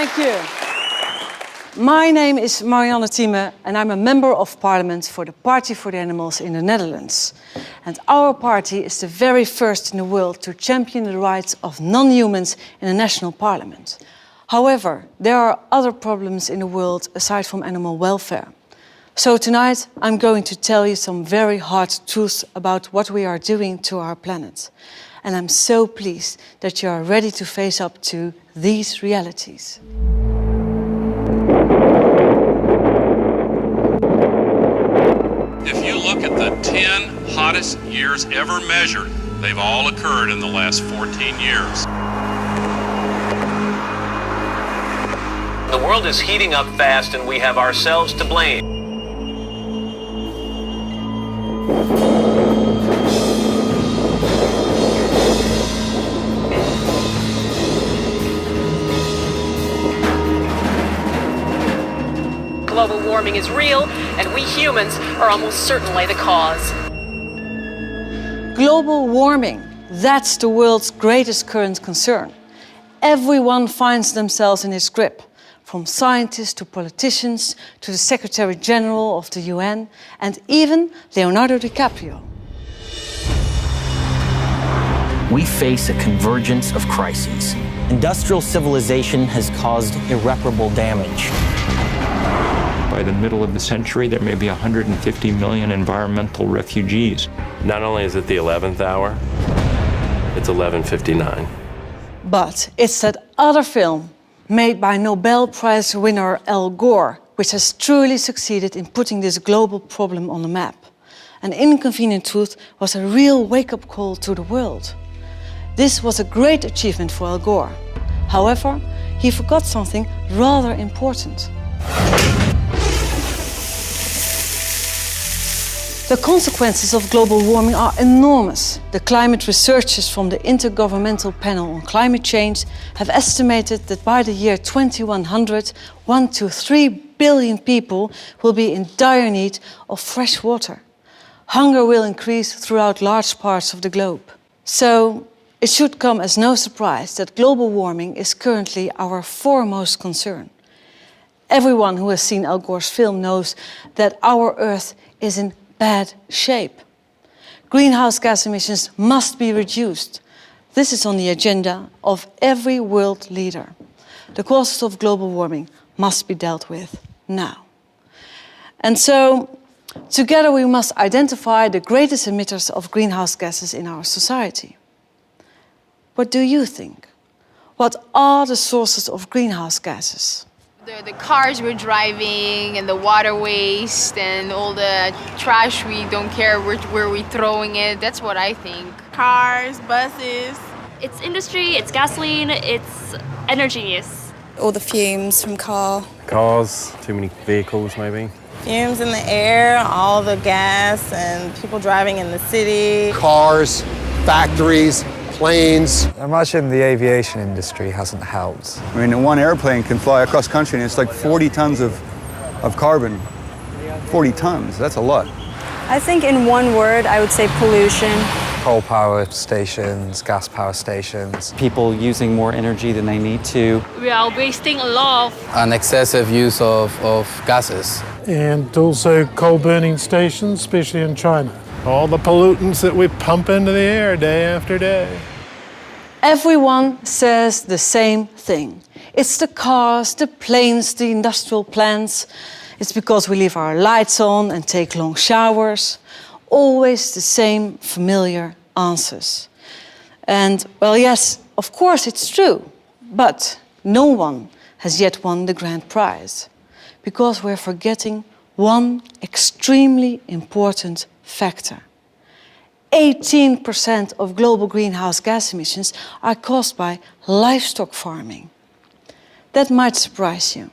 Thank you. My name is Marianne Thieme and I'm a member of parliament for the Party for the Animals in the Netherlands. And our party is the very first in the world to champion the rights of non-humans in the national parliament. However, there are other problems in the world aside from animal welfare. So tonight I'm going to tell you some very hard truths about what we are doing to our planet. And I'm so pleased that you are ready to face up to these realities. If you look at the 10 hottest years ever measured, they've all occurred in the last 14 years. The world is heating up fast and we have ourselves to blame. Global warming is real, and we humans are almost certainly the cause. Global warming, that's the world's greatest current concern. Everyone finds themselves in its grip, from scientists to politicians to the Secretary General of the UN and even Leonardo DiCaprio. We face a convergence of crises. Industrial civilization has caused irreparable damage. By the middle of the century, there may be 150 million environmental refugees. Not only is it the 11th hour, it's 11:59. But it's that other film made by Nobel Prize winner Al Gore, which has truly succeeded in putting this global problem on the map. An Inconvenient Truth was a real wake-up call to the world. This was a great achievement for Al Gore. However, he forgot something rather important. The consequences of global warming are enormous. The climate researchers from the Intergovernmental Panel on Climate Change have estimated that by the year 2100, 1 to 3 billion people will be in dire need of fresh water. Hunger will increase throughout large parts of the globe. So it should come as no surprise that global warming is currently our foremost concern. Everyone who has seen Al Gore's film knows that our Earth is in bad shape. Greenhouse gas emissions must be reduced. This is on the agenda of every world leader. The causes of global warming must be dealt with now. And so, together we must identify the greatest emitters of greenhouse gases in our society. What do you think? What are the sources of greenhouse gases? The cars we're driving and the water waste and all the trash we don't care where we're throwing it, that's what I think. Cars, buses. It's industry, it's gasoline, it's energy use. All the fumes from cars, too many vehicles maybe. Fumes in the air, all the gas and people driving in the city. Cars, factories, planes. I imagine the aviation industry hasn't helped. I mean, one airplane can fly across country and it's like 40 tons of carbon. 40 tons, that's a lot. I think in one word, I would say pollution. Coal power stations, gas power stations. People using more energy than they need to. We are wasting a lot. An excessive use of gases. And also coal burning stations, especially in China. All the pollutants that we pump into the air day after day. Everyone says the same thing. It's the cars, the planes, the industrial plants. It's because we leave our lights on and take long showers. Always the same familiar answers. And, well, yes, of course it's true. But no one has yet won the grand prize. Because we're forgetting one extremely important factor. 18% of global greenhouse gas emissions are caused by livestock farming. That might surprise you.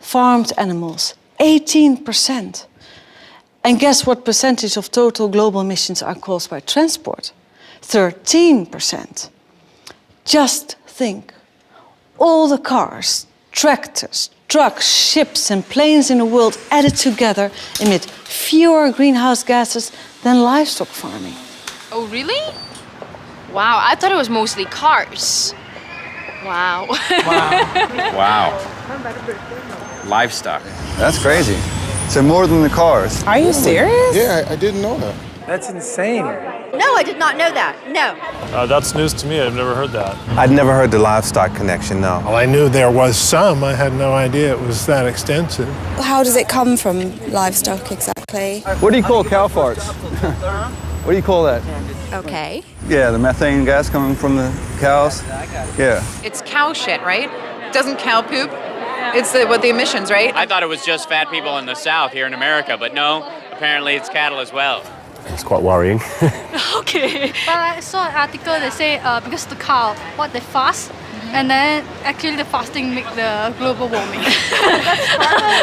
Farmed animals, 18%. And guess what percentage of total global emissions are caused by transport? 13%. Just think. All the cars, tractors, trucks, ships and planes in the world added together emit fewer greenhouse gases than livestock farming. Oh, really? Wow, I thought it was mostly cars. Wow. Wow. Livestock. That's crazy. So more than the cars. Are you serious? Yeah, I didn't know that. That's insane. No, I did not know that. No. That's news to me. I've never heard that. I'd never heard the livestock connection, no. Well, I knew there was some. I had no idea it was that extensive. How does it come from livestock exactly? What do you call cow farts? What do you call that? Okay. Yeah, the methane gas coming from the cows. Yeah. It's cow shit, right? Doesn't cow poop? It's the emissions, right? I thought it was just fat people in the South here in America, but no, apparently it's cattle as well. It's quite worrying. Okay. But I saw an article that say because the cow, what they fast, and then actually the fasting make the global warming.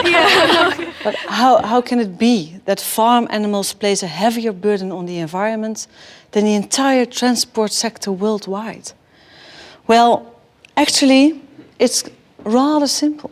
Yeah. But how can it be that farm animals place a heavier burden on the environment than the entire transport sector worldwide? Well, actually, it's rather simple.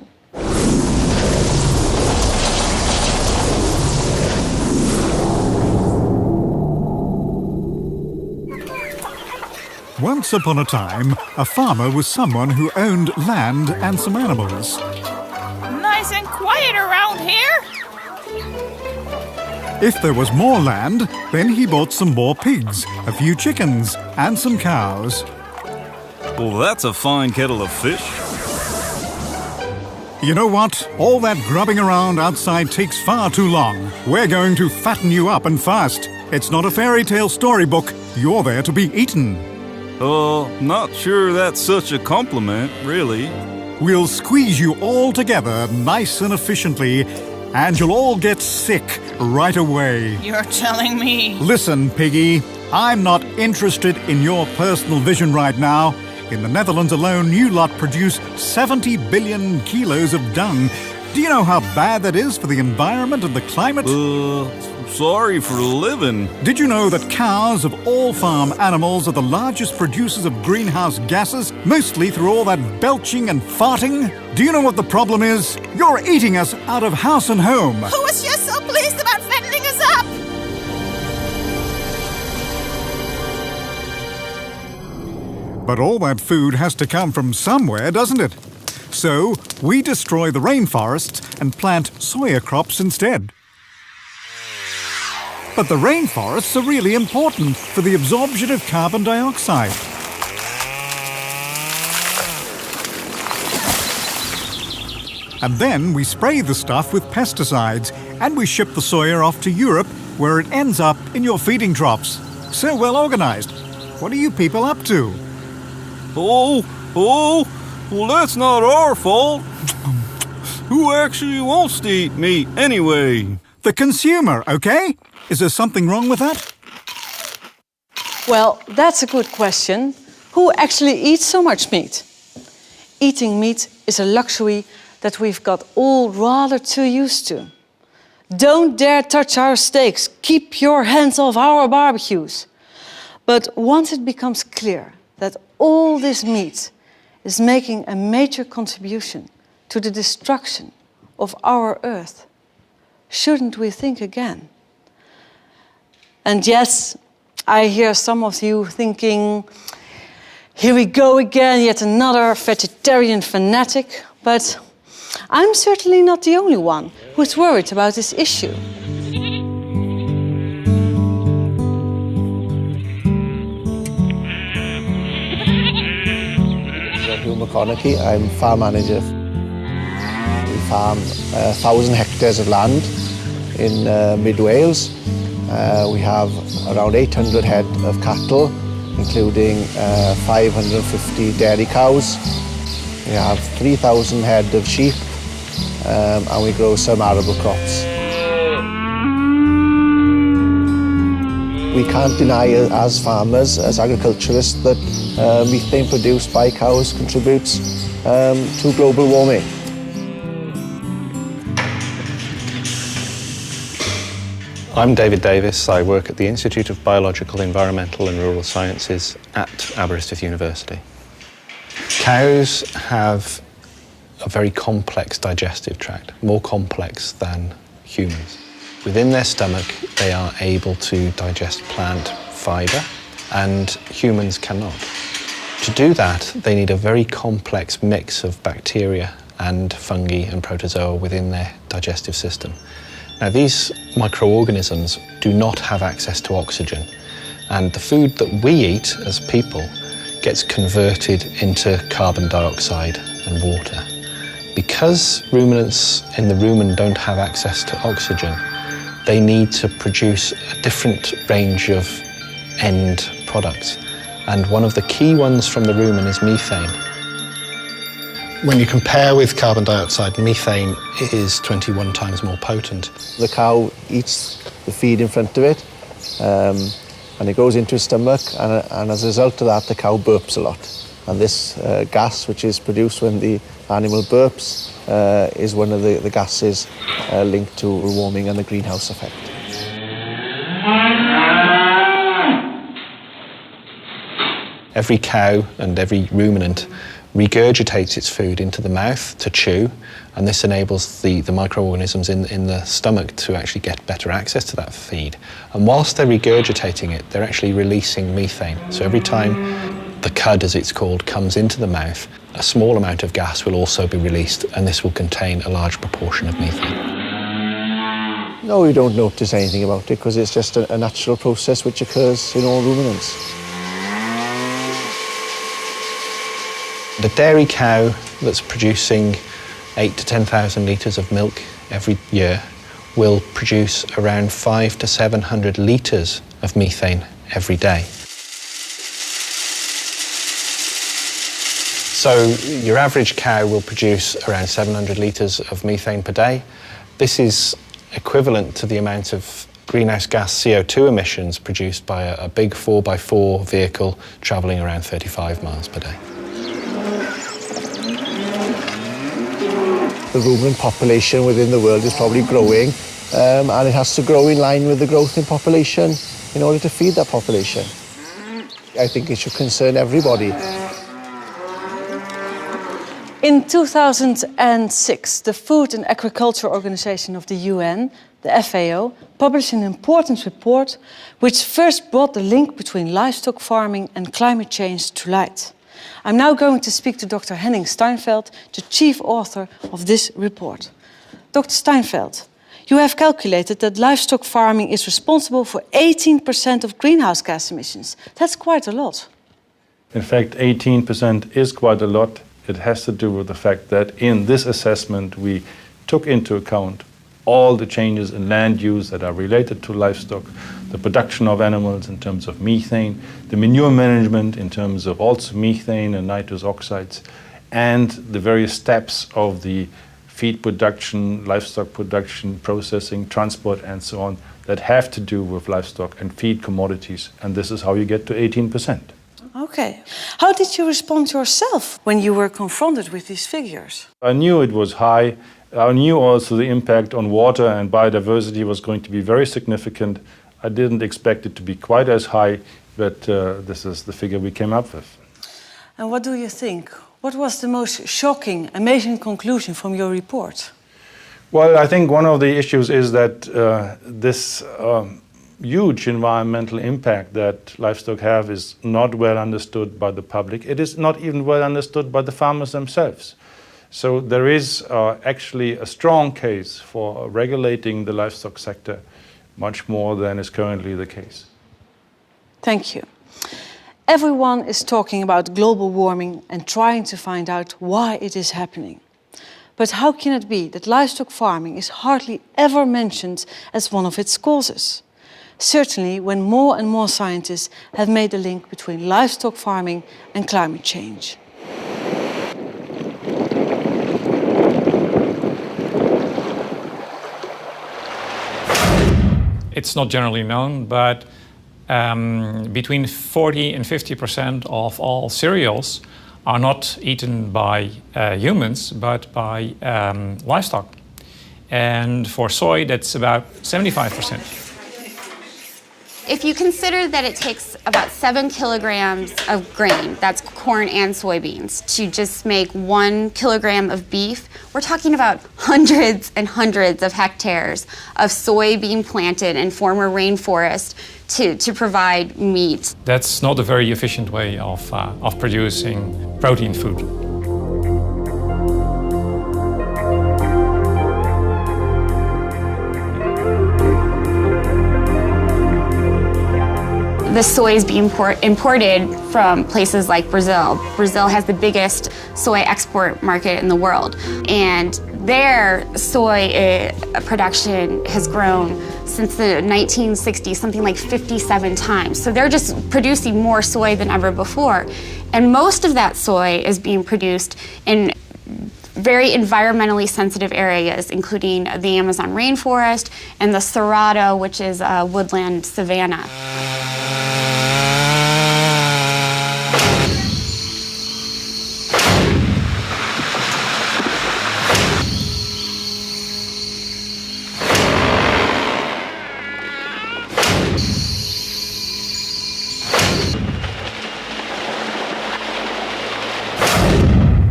Once upon a time, a farmer was someone who owned land and some animals. Nice and quiet around here. If there was more land, then he bought some more pigs, a few chickens, and some cows. Well, that's a fine kettle of fish. You know what? All that grubbing around outside takes far too long. We're going to fatten you up and fast. It's not a fairy tale storybook. You're there to be eaten. Not sure that's such a compliment, really. We'll squeeze you all together nice and efficiently, and you'll all get sick right away. You're telling me. Listen, Piggy, I'm not interested in your personal vision right now. In the Netherlands alone, you lot produce 70 billion kilos of dung. Do you know how bad that is for the environment and the climate? Sorry for living. Did you know that cows of all farm animals are the largest producers of greenhouse gases, mostly through all that belching and farting? Do you know what the problem is? You're eating us out of house and home. Who was just so pleased about fattening us up? But all that food has to come from somewhere, doesn't it? So we destroy the rainforests and plant soya crops instead. But the rainforests are really important for the absorption of carbon dioxide. And then we spray the stuff with pesticides and we ship the soya off to Europe where it ends up in your feeding troughs. So well organized. What are you people up to? Well, that's not our fault. Who actually wants to eat meat anyway? The consumer, okay? Is there something wrong with that? Well, that's a good question. Who actually eats so much meat? Eating meat is a luxury that we've got all rather too used to. Don't dare touch our steaks. Keep your hands off our barbecues. But once it becomes clear that all this meat is making a major contribution to the destruction of our Earth, shouldn't we think again? And yes, I hear some of you thinking, here we go again, yet another vegetarian fanatic. But I'm certainly not the only one who's worried about this issue. I'm farm manager. We farm 1,000 hectares of land in mid Wales. We have around 800 head of cattle, including 550 dairy cows. We have 3,000 head of sheep, and we grow some arable crops. We can't deny as farmers, as agriculturists, that methane produced by cows contributes to global warming. I'm David Davis. I work at the Institute of Biological, Environmental and Rural Sciences at Aberystwyth University. Cows have a very complex digestive tract, more complex than humans. Within their stomach, they are able to digest plant fibre, and humans cannot. To do that, they need a very complex mix of bacteria and fungi and protozoa within their digestive system. Now, these microorganisms do not have access to oxygen, and the food that we eat as people gets converted into carbon dioxide and water. Because ruminants in the rumen don't have access to oxygen, they need to produce a different range of end products. And one of the key ones from the rumen is methane. When you compare with carbon dioxide, methane is 21 times more potent. The cow eats the feed in front of it, and it goes into its stomach, and as a result of that, the cow burps a lot. And this gas, which is produced when the animal burps, is one of the gases linked to warming and the greenhouse effect. Every cow and every ruminant regurgitates its food into the mouth to chew, and this enables the microorganisms in the stomach to actually get better access to that feed. And whilst they're regurgitating it, they're actually releasing methane. So every time the cud, as it's called, comes into the mouth, a small amount of gas will also be released, and this will contain a large proportion of methane. No, you don't notice anything about it because it's just a natural process which occurs in all ruminants. The dairy cow that's producing 8,000 to 10,000 litres of milk every year will produce around 500 to 700 litres of methane every day. So your average cow will produce around 700 litres of methane per day. This is equivalent to the amount of greenhouse gas CO2 emissions produced by a big 4x4 vehicle travelling around 35 miles per day. The ruminant population within the world is probably growing, and it has to grow in line with the growth in population in order to feed that population. I think it should concern everybody. In 2006, the Food and Agriculture Organization of the UN, the FAO, published an important report which first brought the link between livestock farming and climate change to light. I'm now going to speak to Dr. Henning Steinfeld, the chief author of this report. Dr. Steinfeld, you have calculated that livestock farming is responsible for 18% of greenhouse gas emissions. That's quite a lot. In fact, 18% is quite a lot. It has to do with the fact that in this assessment we took into account all the changes in land use that are related to livestock, the production of animals in terms of methane, the manure management in terms of also methane and nitrous oxides, and the various steps of the feed production, livestock production, processing, transport, and so on that have to do with livestock and feed commodities. And this is how you get to 18%. Okay. How did you respond yourself when you were confronted with these figures? I knew it was high. I knew also the impact on water and biodiversity was going to be very significant. I didn't expect it to be quite as high, but this is the figure we came up with. And what do you think? What was the most shocking, amazing conclusion from your report? Well, I think one of the issues is that this huge environmental impact that livestock have is not well understood by the public. It is not even well understood by the farmers themselves. So there is actually a strong case for regulating the livestock sector much more than is currently the case. Thank you. Everyone is talking about global warming and trying to find out why it is happening. But how can it be that livestock farming is hardly ever mentioned as one of its causes? Certainly when more and more scientists have made the link between livestock farming and climate change. It's not generally known, but between 40 and 50% of all cereals are not eaten by humans, but by livestock. And for soy, that's about 75%. If you consider that it takes about 7 kilograms of grain, that's corn and soybeans, to just make 1 kilogram of beef, we're talking about hundreds and hundreds of hectares of soy being planted in former rainforest to provide meat. That's not a very efficient way of producing protein food. The soy is being imported from places like Brazil. Brazil has the biggest soy export market in the world, and their soy production has grown since the 1960s, something like 57 times. So they're just producing more soy than ever before. And most of that soy is being produced in very environmentally sensitive areas, including the Amazon rainforest and the Cerrado, which is a woodland savanna.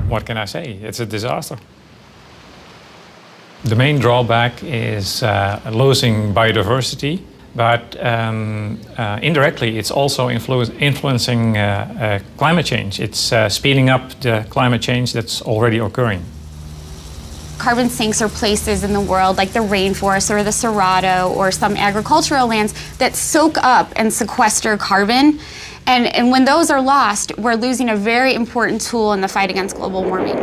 What can I say? It's a disaster. The main drawback is losing biodiversity, but indirectly it's also influencing climate change. It's speeding up the climate change that's already occurring. Carbon sinks are places in the world like the rainforest or the Cerrado or some agricultural lands that soak up and sequester carbon. And when those are lost, we're losing a very important tool in the fight against global warming.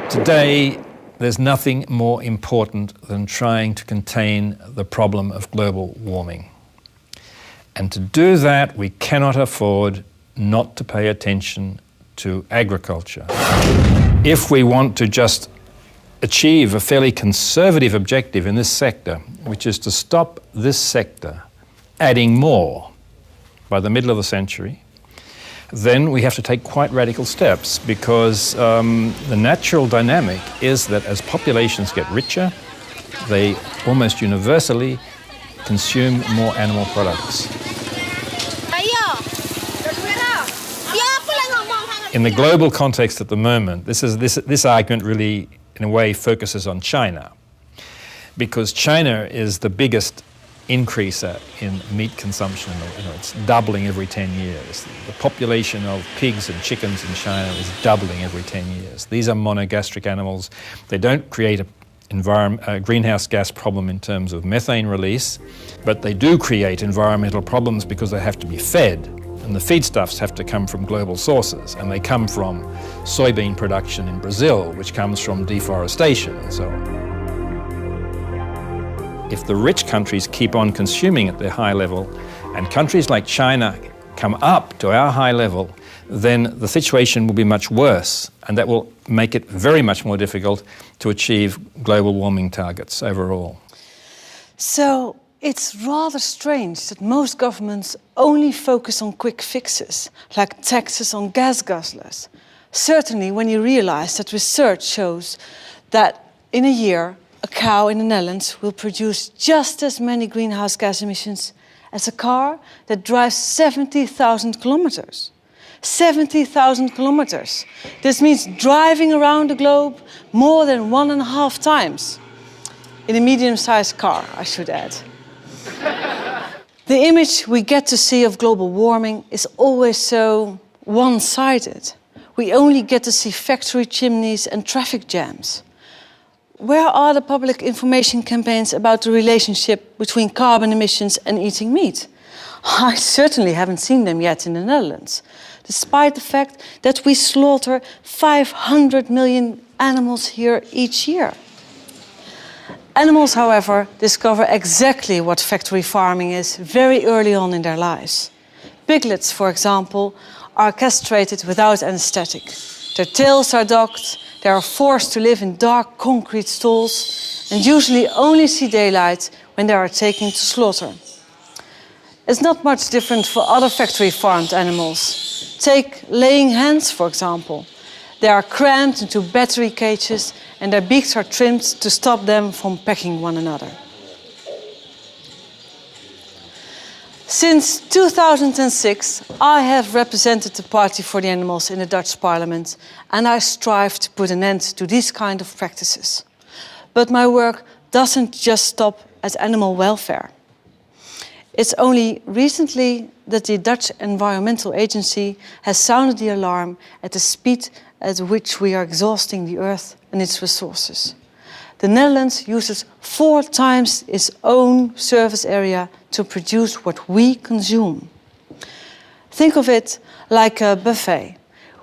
Today, there's nothing more important than trying to contain the problem of global warming. And to do that, we cannot afford not to pay attention to agriculture. If we want to just achieve a fairly conservative objective in this sector, which is to stop this sector adding more by the middle of the century, then we have to take quite radical steps, because the natural dynamic is that as populations get richer, they almost universally consume more animal products. In the global context at the moment, this argument really, in a way, focuses on China, because China is the biggest increaser in meat consumption. It's doubling every 10 years. The population of pigs and chickens in China is doubling every 10 years. These are monogastric animals. They don't create a greenhouse gas problem in terms of methane release, but they do create environmental problems because they have to be fed. And the feedstuffs have to come from global sources, and they come from soybean production in Brazil, which comes from deforestation and so on. If the rich countries keep on consuming at their high level, and countries like China come up to our high level, then the situation will be much worse, and that will make it very much more difficult to achieve global warming targets overall. So it's rather strange that most governments only focus on quick fixes, like taxes on gas guzzlers. Certainly when you realize that research shows that in a year, a cow in the Netherlands will produce just as many greenhouse gas emissions as a car that drives 70,000 kilometers. 70,000 kilometers. This means driving around the globe more than 1.5 times. In a medium-sized car, I should add. The image we get to see of global warming is always so one-sided. We only get to see factory chimneys and traffic jams. Where are the public information campaigns about the relationship between carbon emissions and eating meat? I certainly haven't seen them yet in the Netherlands, despite the fact that we slaughter 500 million animals here each year. Animals, however, discover exactly what factory farming is very early on in their lives. Piglets, for example, are castrated without anesthetic. Their tails are docked, they are forced to live in dark concrete stalls, and usually only see daylight when they are taken to slaughter. It's not much different for other factory farmed animals. Take laying hens, for example. They are crammed into battery cages and their beaks are trimmed to stop them from pecking one another. Since 2006, I have represented the Party for the Animals in the Dutch Parliament, and I strive to put an end to these kind of practices. But my work doesn't just stop at animal welfare. It's only recently that the Dutch Environmental Agency has sounded the alarm at the speed at which we are exhausting the earth and its resources. The Netherlands uses 4 times its own surface area to produce what we consume. Think of it like a buffet.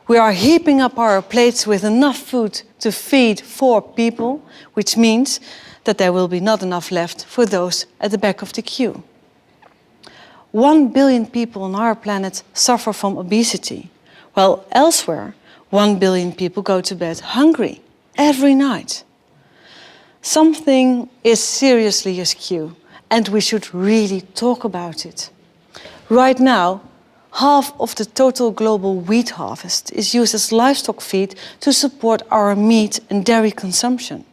We are heaping up our plates with enough food to feed 4 people, which means that there will be not enough left for those at the back of the queue. 1 billion people on our planet suffer from obesity, while elsewhere 1 billion people go to bed hungry every night. Something is seriously askew, and we should really talk about it. Right now, half of the total global wheat harvest is used as livestock feed to support our meat and dairy consumption.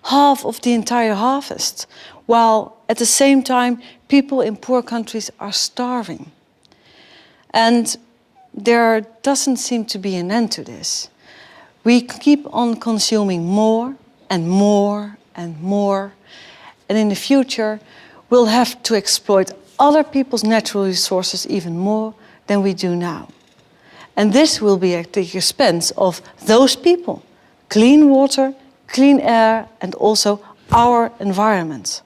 Half of the entire harvest, while at the same time people in poor countries are starving. And there doesn't seem to be an end to this. We keep on consuming more and more and more, and in the future we'll have to exploit other people's natural resources even more than we do now. And this will be at the expense of those people, clean water, clean air, and also our environment.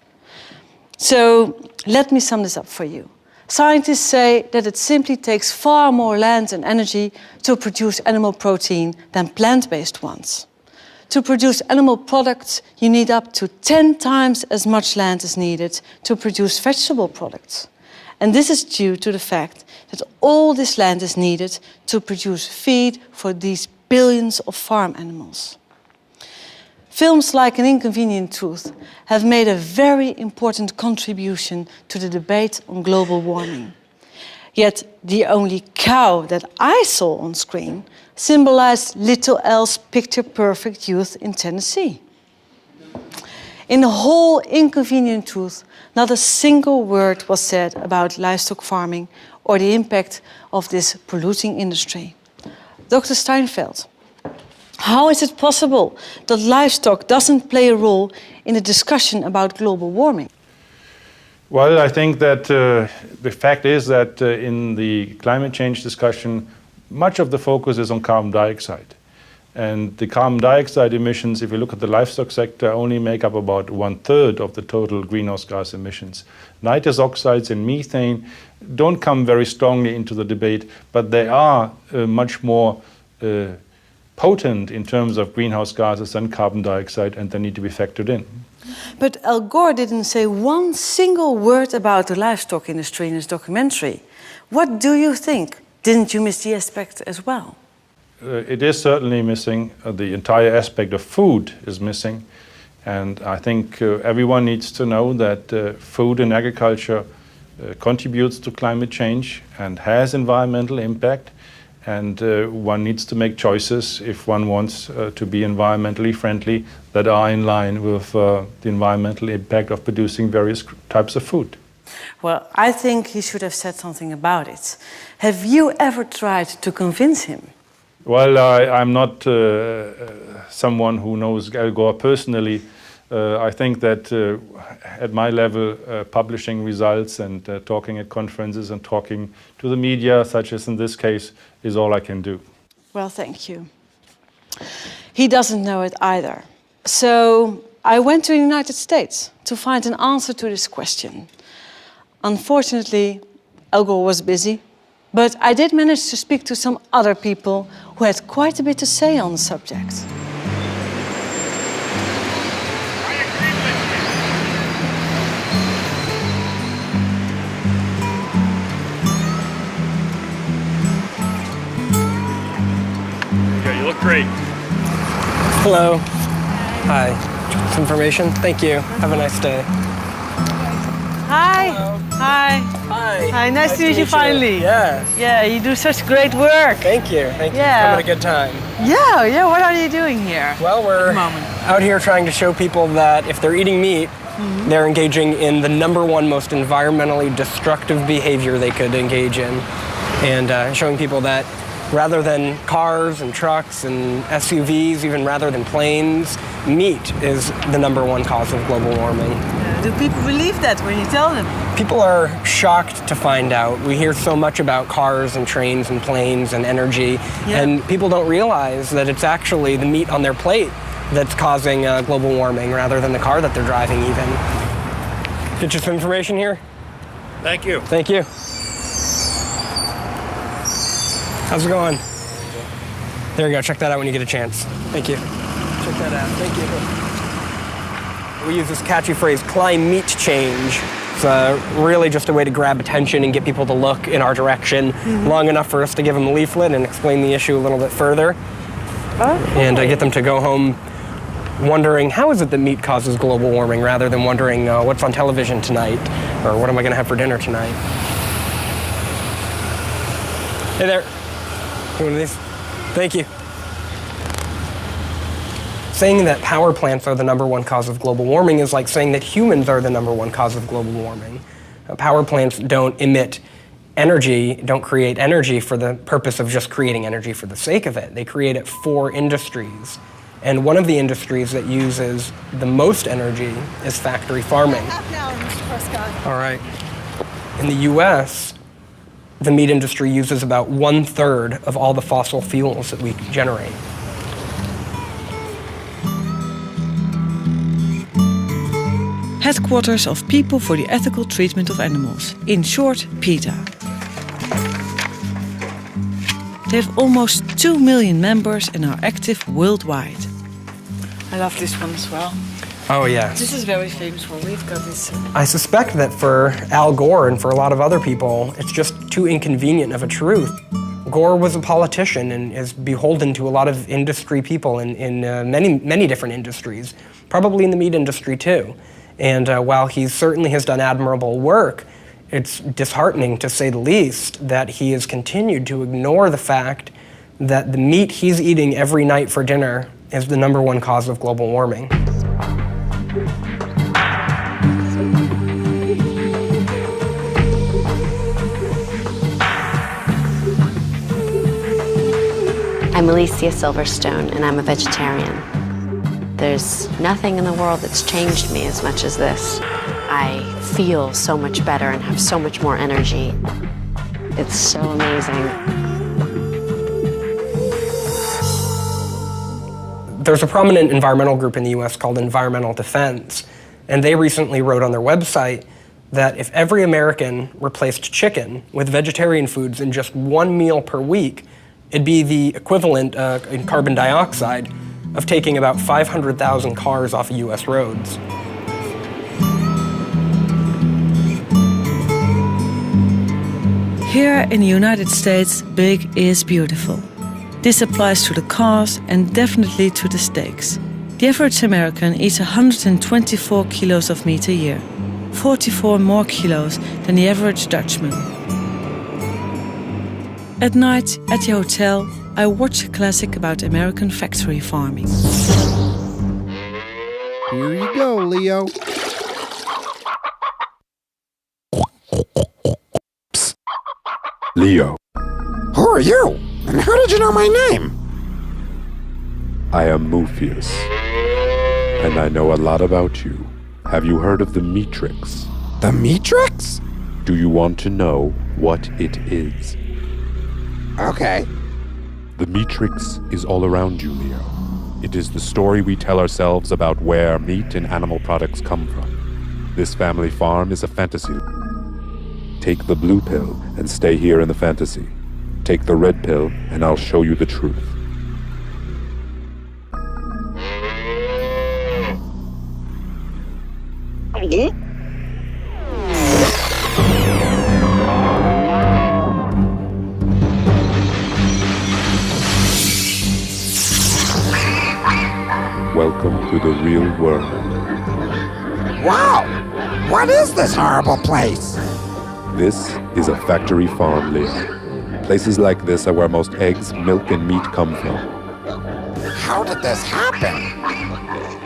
So let me sum this up for you. Scientists say that it simply takes far more land and energy to produce animal protein than plant-based ones. To produce animal products, you need up to 10 times as much land as needed to produce vegetable products. And this is due to the fact that all this land is needed to produce feed for these billions of farm animals. Films like An Inconvenient Truth have made a very important contribution to the debate on global warming. Yet the only cow that I saw on screen symbolized Little Elle's picture-perfect youth in Tennessee. In the whole Inconvenient Truth, not a single word was said about livestock farming or the impact of this polluting industry. Dr. Steinfeld, how is it possible that livestock doesn't play a role in the discussion about global warming? Well, I think that the fact is that in the climate change discussion, much of the focus is on carbon dioxide. And the carbon dioxide emissions, if you look at the livestock sector, only make up about 1/3 of the total greenhouse gas emissions. Nitrous oxides and methane don't come very strongly into the debate, but they are much more potent in terms of greenhouse gases than carbon dioxide, and they need to be factored in. But Al Gore didn't say one single word about the livestock industry in his documentary. What do you think? Didn't you miss the aspect as well? It is certainly missing. The entire aspect of food is missing. And I think everyone needs to know that food and agriculture contributes to climate change and has environmental impact. And one needs to make choices if one wants to be environmentally friendly that are in line with the environmental impact of producing various types of food. Well, I think he should have said something about it. Have you ever tried to convince him? Well, I'm not someone who knows Al Gore personally. I think that at my level, publishing results and talking at conferences and talking to the media, such as in this case, is all I can do. Well, thank you. He doesn't know it either. So I went to the United States to find an answer to this question. Unfortunately, Al Gore was busy, but I did manage to speak to some other people who had quite a bit to say on the subject. Yeah, you look great. Hello. Hi. Some information? Thank you. Have a nice day. Hi. Hi. Hi. Hi. Nice to meet you finally. Yes. Yeah, you do such great work. Thank you. Thank you. Yeah. Having a good time. Yeah. What are you doing here? Well, we're out here trying to show people that if they're eating meat, they're engaging in the #1 most environmentally destructive behavior they could engage in. And showing people that rather than cars and trucks and SUVs, even rather than planes, meat is the #1 cause of global warming. Do people believe that when you tell them? People are shocked to find out. We hear so much about cars and trains and planes and energy, and people don't realize that it's actually the meat on their plate that's causing global warming rather than the car that they're driving even. Get you some information here? Thank you. Thank you. How's it going? There you go. Check that out when you get a chance. Thank you. Check that out. Thank you. We use this catchy phrase, climate change. It's really just a way to grab attention and get people to look in our direction long enough for us to give them a leaflet and explain the issue a little bit further. And get them to go home wondering, how is it that meat causes global warming, rather than wondering what's on television tonight or what am I going to have for dinner tonight. Hey there. One of these? Thank you. Saying that power plants are the #1 cause of global warming is like saying that humans are the #1 cause of global warming. Power plants don't emit energy, don't create energy for the purpose of just creating energy for the sake of it. They create it for industries. And one of the industries that uses the most energy is factory farming. All right. In the US, the meat industry uses about 1/3 of all the fossil fuels that we generate. Headquarters of People for the Ethical Treatment of Animals, in short, PETA. They have almost 2 million members and are active worldwide. I love this one as well. Oh, yes. This is very famous one. We've got this. I suspect that for Al Gore and for a lot of other people, it's just too inconvenient of a truth. Gore was a politician and is beholden to a lot of industry people in many different industries, probably in the meat industry too. And while he certainly has done admirable work, it's disheartening, to say the least, that he has continued to ignore the fact that the meat he's eating every night for dinner is the #1 cause of global warming. I'm Alicia Silverstone, and I'm a vegetarian. There's nothing in the world that's changed me as much as this. I feel so much better and have so much more energy. It's so amazing. There's a prominent environmental group in the US called Environmental Defense, and they recently wrote on their website that if every American replaced chicken with vegetarian foods in just 1 meal per week, it'd be the equivalent in carbon dioxide of taking about 500,000 cars off of US roads. Here in the United States, big is beautiful. This applies to the cars and definitely to the steaks. The average American eats 124 kilos of meat a year, 44 more kilos than the average Dutchman. At night, at the hotel, I watch a classic about American factory farming. Here you go, Leo. Psst. Leo. Who are you? And how did you know my name? I am Mufius, and I know a lot about you. Have you heard of the Matrix? The Matrix? Do you want to know what it is? Okay. The Matrix is all around you, Leo. It is the story we tell ourselves about where meat and animal products come from. This family farm is a fantasy. Take the blue pill and stay here in the fantasy. Take the red pill and I'll show you the truth. Welcome to the real world. Wow! What is this horrible place? This is a factory farm, Leo. Places like this are where most eggs, milk, and meat come from. How did this happen?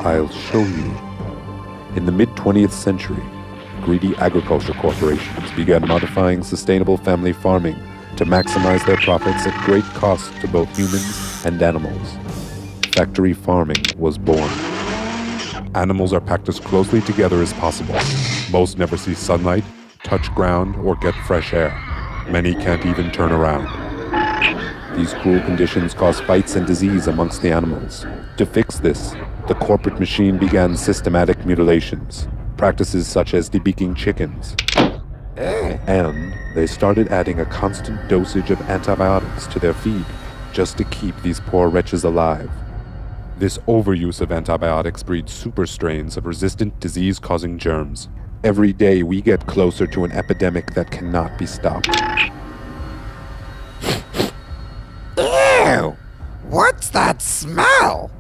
I'll show you. In the mid-20th century, greedy agriculture corporations began modifying sustainable family farming to maximize their profits at great cost to both humans and animals. Factory farming was born. Animals are packed as closely together as possible. Most never see sunlight, touch ground, or get fresh air. Many can't even turn around. These cruel conditions cause fights and disease amongst the animals. To fix this, the corporate machine began systematic mutilations, practices such as debeaking chickens. And they started adding a constant dosage of antibiotics to their feed, just to keep these poor wretches alive. This overuse of antibiotics breeds super strains of resistant disease-causing germs. Every day we get closer to an epidemic that cannot be stopped. Ew! What's that smell?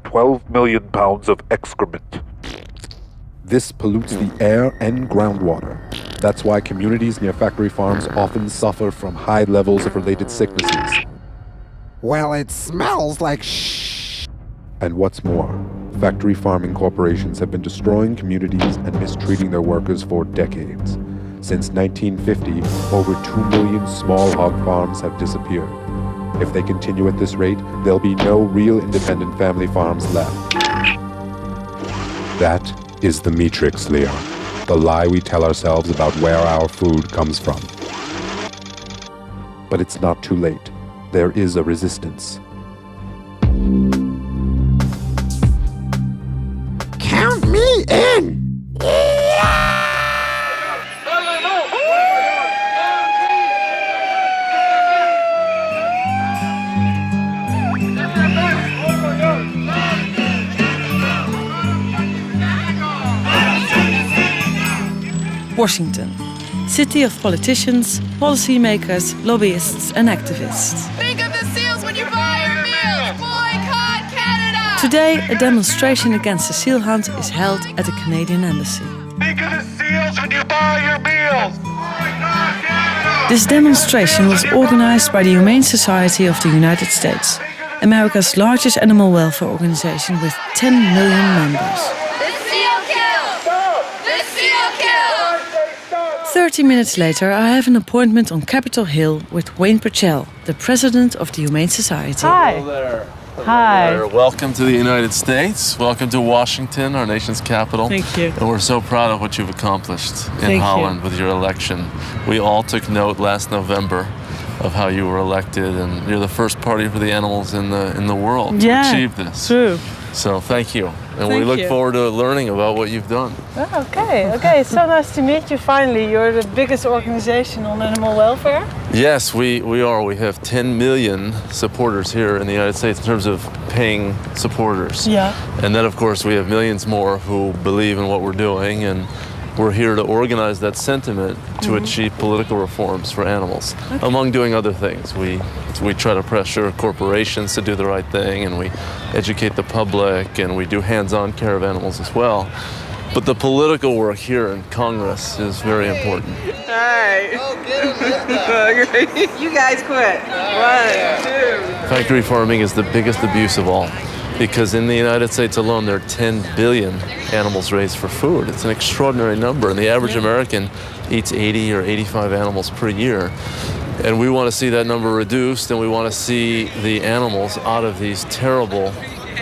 12 million pounds of excrement. This pollutes the air and groundwater. That's why communities near factory farms often suffer from high levels of related sicknesses. Well, it smells like shh. And what's more, factory farming corporations have been destroying communities and mistreating their workers for decades. Since 1950, over 2 million small hog farms have disappeared. If they continue at this rate, there'll be no real independent family farms left. That is the matrix, Leo. The lie we tell ourselves about where our food comes from. But it's not too late. There is a resistance. Count me in! Washington, city of politicians, policymakers, lobbyists and activists. Think of the seals when you buy your meals! Boycott Canada! Today, a demonstration against the seal hunt is held at the Canadian Embassy. Think of the seals when you buy your meals! Boycott Canada! This demonstration was organized by the Humane Society of the United States, America's largest animal welfare organization with 10 million members. 30 minutes later, I have an appointment on Capitol Hill with Wayne Purcell, the president of the Humane Society. Hi. Hello there. Hi. Hello there. Welcome to the United States. Welcome to Washington, our nation's capital. Thank you. And we're so proud of what you've accomplished in Thank Holland you. with your election. We all took note last November of how you were elected, and you're the first party for the animals in the world to achieve this. True. So thank you. And we Thank look you. forward to learning about what you've done. Oh, okay, it's so nice to meet you finally. You're the biggest organization on animal welfare. Yes, we are. We have 10 million supporters here in the United States in terms of paying supporters. Yeah. And then, of course, we have millions more who believe in what we're doing, and we're here to organize that sentiment to achieve political reforms for animals, among doing other things. We try to pressure corporations to do the right thing, and we educate the public, and we do hands-on care of animals as well. But the political work here in Congress is very important. Hi. You guys quit. 1, 2. Factory farming is the biggest abuse of all, because in the United States alone, there are 10 billion animals raised for food. It's an extraordinary number, and the average American eats 80 or 85 animals per year. And we want to see that number reduced, and we want to see the animals out of these terrible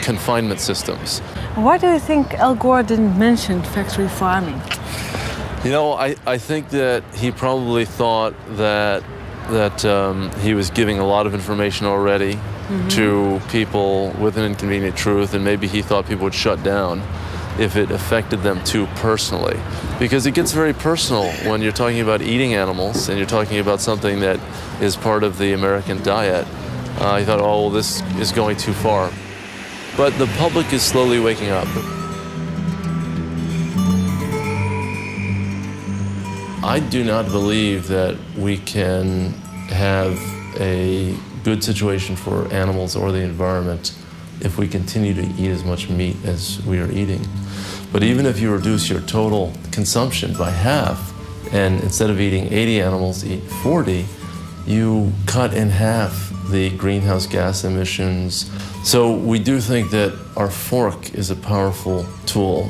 confinement systems. Why do you think Al Gore didn't mention factory farming? You know, I think that he probably thought that he was giving a lot of information already to people with an inconvenient truth, and maybe he thought people would shut down if it affected them too personally. Because it gets very personal when you're talking about eating animals and you're talking about something that is part of the American diet. He thought, oh, well, this is going too far. But the public is slowly waking up. I do not believe that we can have a good situation for animals or the environment if we continue to eat as much meat as we are eating. But even if you reduce your total consumption by half, and instead of eating 80 animals, eat 40, you cut in half the greenhouse gas emissions. So we do think that our fork is a powerful tool.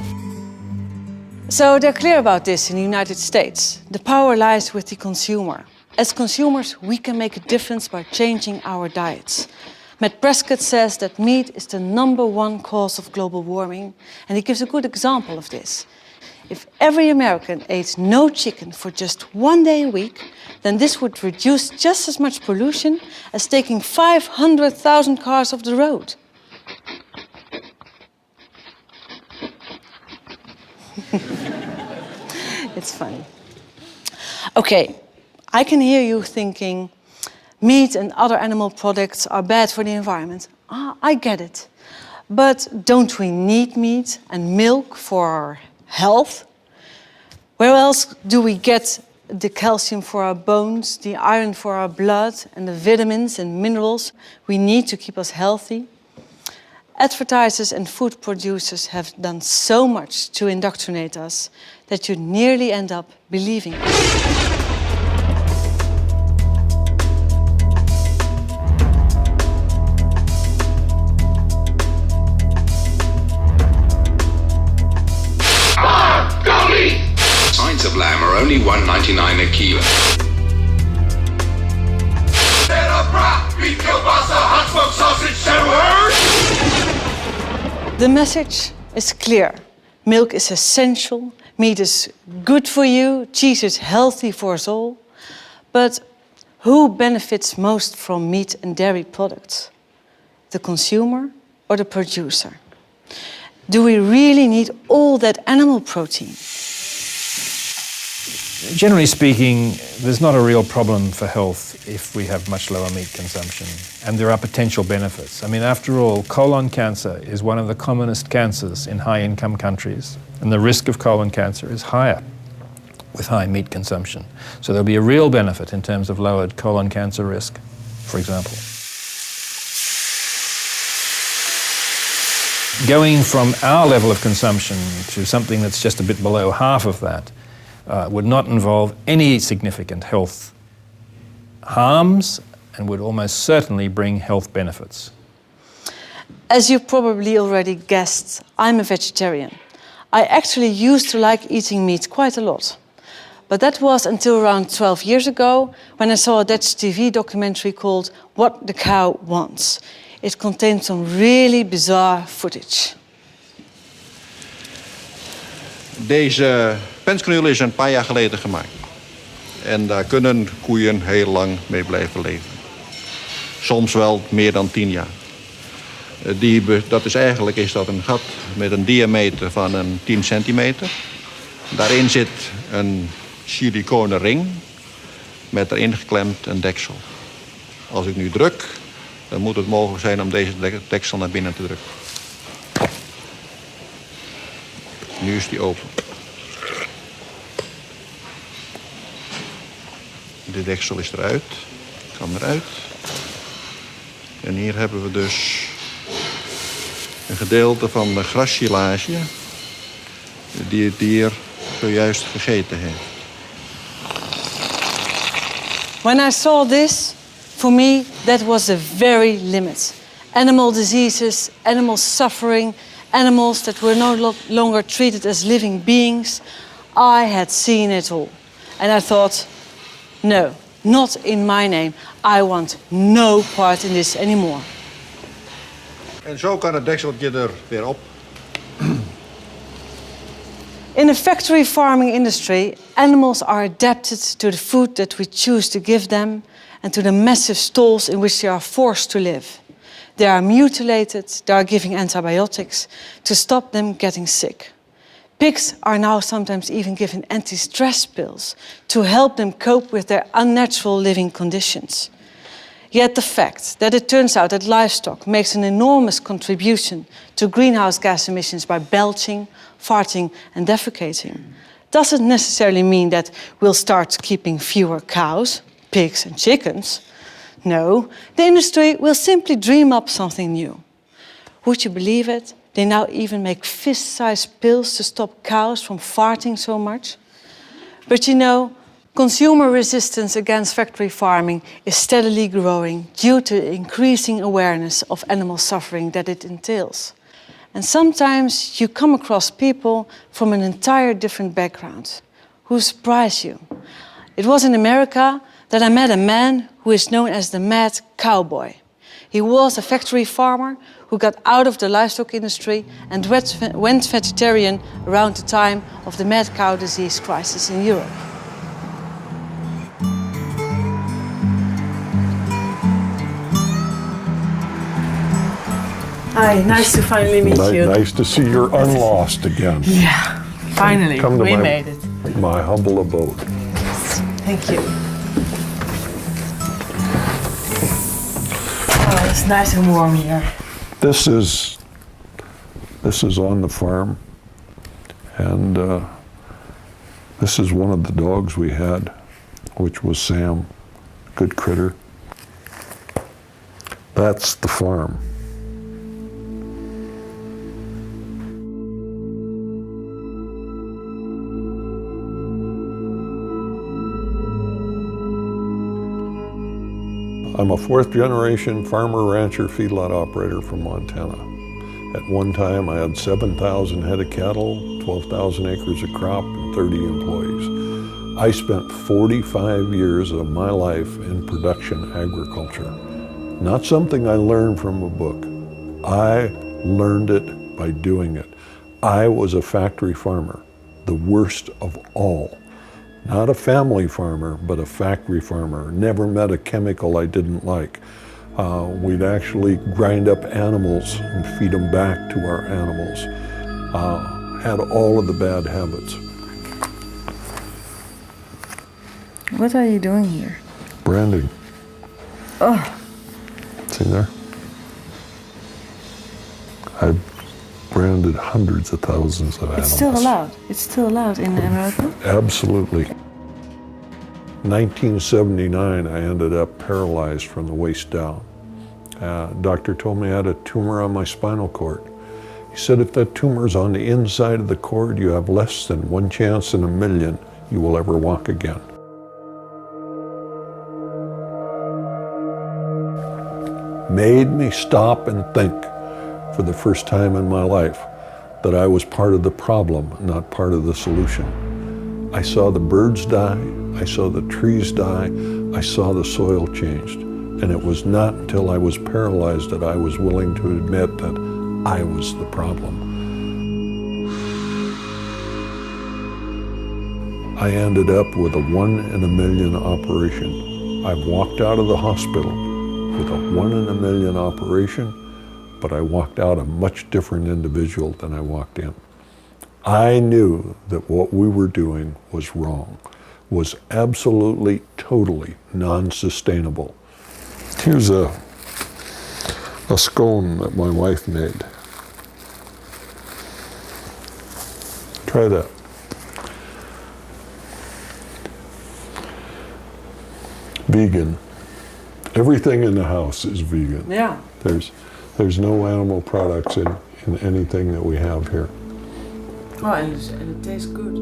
So they're clear about this in the United States. The power lies with the consumer. As consumers, we can make a difference by changing our diets. Matt Prescott says that meat is the #1 cause of global warming, and he gives a good example of this. If every American ate no chicken for just 1 day a week, then this would reduce just as much pollution as taking 500,000 cars off the road. It's funny. Okay, I can hear you thinking, meat and other animal products are bad for the environment. I get it. But don't we need meat and milk for our health? Where else do we get the calcium for our bones, the iron for our blood, and the vitamins and minerals we need to keep us healthy? Advertisers and food producers have done so much to indoctrinate us that you nearly end up believing it. Pints of lamb are only $1.99 a kilo. The message is clear. Milk is essential, meat is good for you, cheese is healthy for us all. But who benefits most from meat and dairy products? The consumer or the producer? Do we really need all that animal protein? Generally speaking, there's not a real problem for health if we have much lower meat consumption, and there are potential benefits. I mean, after all, colon cancer is one of the commonest cancers in high-income countries, and the risk of colon cancer is higher with high meat consumption. So there'll be a real benefit in terms of lowered colon cancer risk, for example. Going from our level of consumption to something that's just a bit below half of that would not involve any significant health harms and would almost certainly bring health benefits. As you probably already guessed, I'm a vegetarian. I actually used to like eating meat quite a lot. But that was until around 12 years ago when I saw a Dutch TV documentary called What the Cow Wants. It contained some really bizarre footage. Deze penskanule is een paar jaar geleden gemaakt. En daar kunnen koeien heel lang mee blijven leven. Soms wel meer dan 10 jaar. Dat is een gat met een diameter van een 10 centimeter. Daarin zit een siliconen ring met erin geklemd een deksel. Als ik nu druk, dan moet het mogelijk zijn om deze deksel naar binnen te drukken. Nu is die open. De deksel is eruit, kan eruit. En hier hebben we dus een gedeelte van de grassilage die het dier zojuist gegeten heeft. When I saw this, for me, that was the very limit. Animal diseases, animal suffering, animals that were no longer treated as living beings. I had seen it all. And I thought, no, not in my name. I want no part in this anymore. En zo kan het dekseltje er weer op. In the factory farming industry, animals are adapted to the food that we choose to give them and to the massive stalls in which they are forced to live. They are mutilated, they are given antibiotics to stop them getting sick. Pigs are now sometimes even given anti-stress pills to help them cope with their unnatural living conditions. Yet the fact that it turns out that livestock makes an enormous contribution to greenhouse gas emissions by belching, farting and defecating doesn't necessarily mean that we'll start keeping fewer cows, pigs and chickens. No, the industry will simply dream up something new. Would you believe it? They now even make fist-sized pills to stop cows from farting so much. But you know, consumer resistance against factory farming is steadily growing due to the increasing awareness of animal suffering that it entails. And sometimes you come across people from an entire different background who surprise you. It was in America that I met a man who is known as the mad cowboy. He was a factory farmer who got out of the livestock industry and went vegetarian around the time of the mad cow disease crisis in Europe. Hi, nice to finally meet you. Nice to see you're unlost again. Yeah, finally, we made it. My humble abode. Thank you. Oh, it's nice and warm here. This is on the farm, and this is one of the dogs we had, which was Sam, good critter. That's the farm. I'm a fourth-generation farmer, rancher, feedlot operator from Montana. At one time, I had 7,000 head of cattle, 12,000 acres of crop, and 30 employees. I spent 45 years of my life in production agriculture. Not something I learned from a book. I learned it by doing it. I was a factory farmer, the worst of all. Not a family farmer, but a factory farmer. Never met a chemical I didn't like. We'd actually grind up animals and feed them back to our animals. Had all of the bad habits. What are you doing here? Branding. Oh. See there? I've branded hundreds of thousands of animals. It's still allowed? It's still allowed in America? Absolutely. 1979, I ended up paralyzed from the waist down. Doctor told me I had a tumor on my spinal cord. He said, if that tumor's on the inside of the cord, you have less than 1 chance in a million you will ever walk again. Made me stop and think for the first time in my life that I was part of the problem, not part of the solution. I saw the birds die, I saw the trees die, I saw the soil changed. And it was not until I was paralyzed that I was willing to admit that I was the problem. I ended up with a 1 in a million operation. I've walked out of the hospital with a 1 in a million operation, but I walked out a much different individual than I walked in. I knew that what we were doing was wrong, was absolutely, totally non-sustainable. Here's a scone that my wife made. Try that. Vegan. Everything in the house is vegan. Yeah. There's no animal products in anything that we have here. Oh, and it tastes good.